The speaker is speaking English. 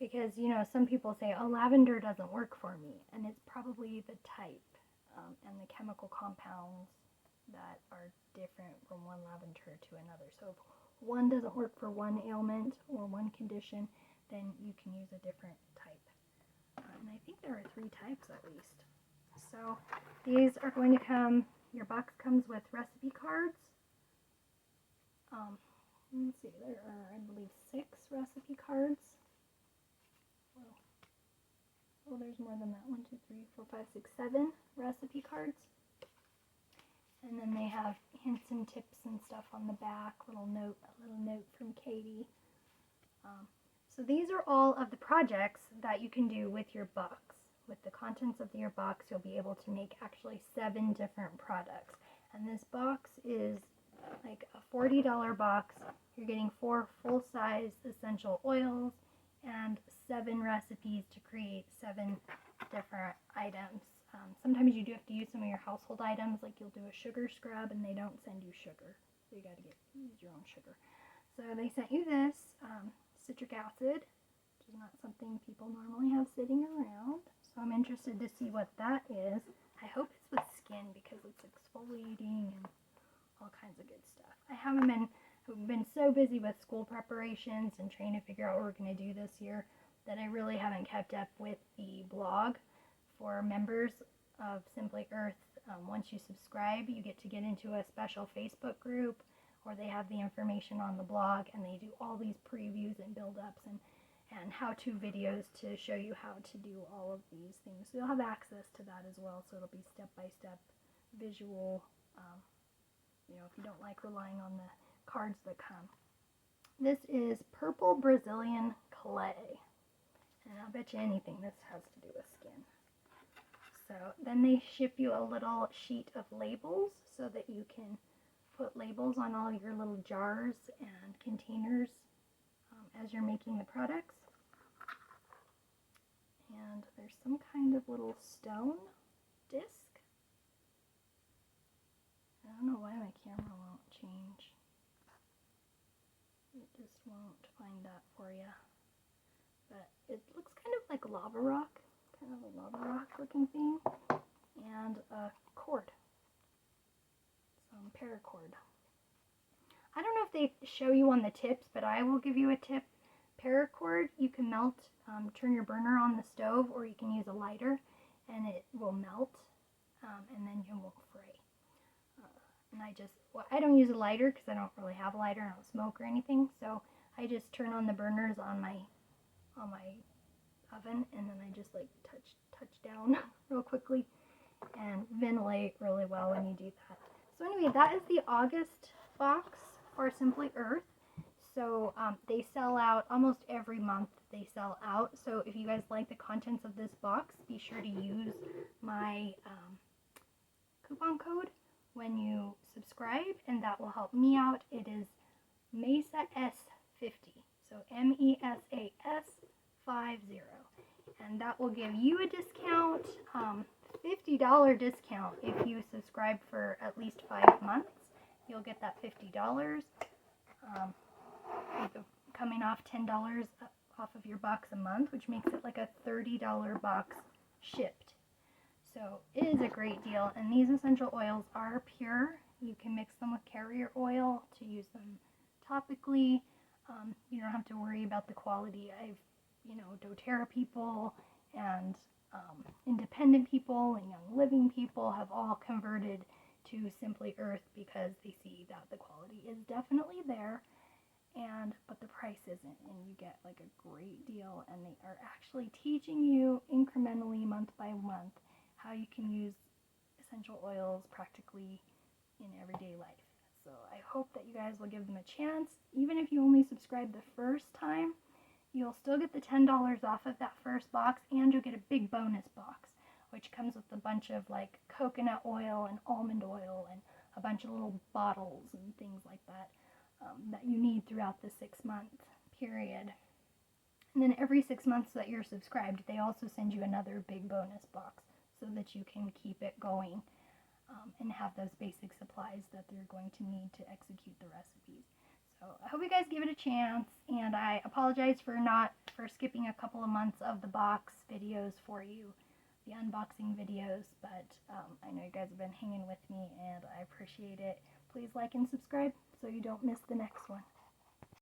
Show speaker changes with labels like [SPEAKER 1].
[SPEAKER 1] because, you know, some people say, oh, lavender doesn't work for me, and it's probably the type and the chemical compounds that are different from one lavender to another. So if one doesn't work for one ailment or one condition, then you can use a different type. And I think there are 3 types at least. So these are going to come, your box comes with recipe cards. Let's see, there are, I believe, 6 recipe cards. Oh, there's more than that. 1, 2, 3, 4, 5, 6, 7 recipe cards. And then they have hints and tips and stuff on the back, a little note from Katie. So these are all of the projects that you can do with your box. With the contents of your box, you'll be able to make actually 7 different products. And this box is like a $40 box. You're getting 4 full-size essential oils and 7 recipes to create 7 different items. Sometimes you do have to use some of your household items, like you'll do a sugar scrub and they don't send you sugar. So you got to use your own sugar. So they sent you this citric acid, which is not something people normally have sitting around. So I'm interested to see what that is. I hope it's with skin because it's exfoliating and all kinds of good stuff. I haven't been so busy with school preparations and trying to figure out what we're going to do this year that I really haven't kept up with the blog for members of Simply Earth. Once you subscribe, you get into a special Facebook group, or they have the information on the blog, and they do all these previews and build-ups and how-to videos to show you how to do all of these things. So you'll have access to that as well, so it'll be step-by-step visual, you know, if you don't like relying on the cards that come. This is purple Brazilian clay, and I'll bet you anything this has to do with skin. So then they ship you a little sheet of labels so that you can put labels on all your little jars and containers as you're making the products. And there's some kind of little stone disc. I don't know why my camera won't change. It just won't find that for you. But it looks kind of like lava rock, kind of a lava rock looking thing. And a cord, some paracord. I don't know if they show you on the tips, but I will give you a tip. Paracord, you can melt, turn your burner on the stove, or you can use a lighter, and it will melt, and then you won't fray. And I don't use a lighter because I don't really have a lighter. I don't smoke or anything, so I just turn on the burners on my oven, and then I just like touch down real quickly and ventilate really well when you do that. So anyway, that is the August box for Simply Earth. So they sell out almost every month. They sell out. So if you guys like the contents of this box, be sure to use my coupon code when you subscribe, and that will help me out. It is MESA S50. So MESAS 50. And that will give you a discount, $50 discount if you subscribe for at least 5 months. You'll get that $50. Coming off $10 off of your box a month, which makes it like a $30 box shipped. So it is a great deal, and these essential oils are pure. You can mix them with carrier oil to use them topically. You don't have to worry about the quality. doTERRA people and independent people and young living people have all converted to Simply Earth because they see that the quality is definitely there, but the price isn't, and you get like a great deal, and they are actually teaching you incrementally month by month how you can use essential oils practically in everyday life. So I hope that you guys will give them a chance. Even if you only subscribe the first time, you'll still get the $10 off of that first box, and you'll get a big bonus box, which comes with a bunch of like coconut oil and almond oil and a bunch of little bottles and things like that that you need throughout the 6-month period. And then every 6 months that you're subscribed, they also send you another big bonus box so that you can keep it going and have those basic supplies that they're going to need to execute the recipes. So I hope you guys give it a chance, and I apologize for not for skipping a couple of months of the box videos for you, the unboxing videos, but I know you guys have been hanging with me and I appreciate it. Please like and subscribe so you don't miss the next one.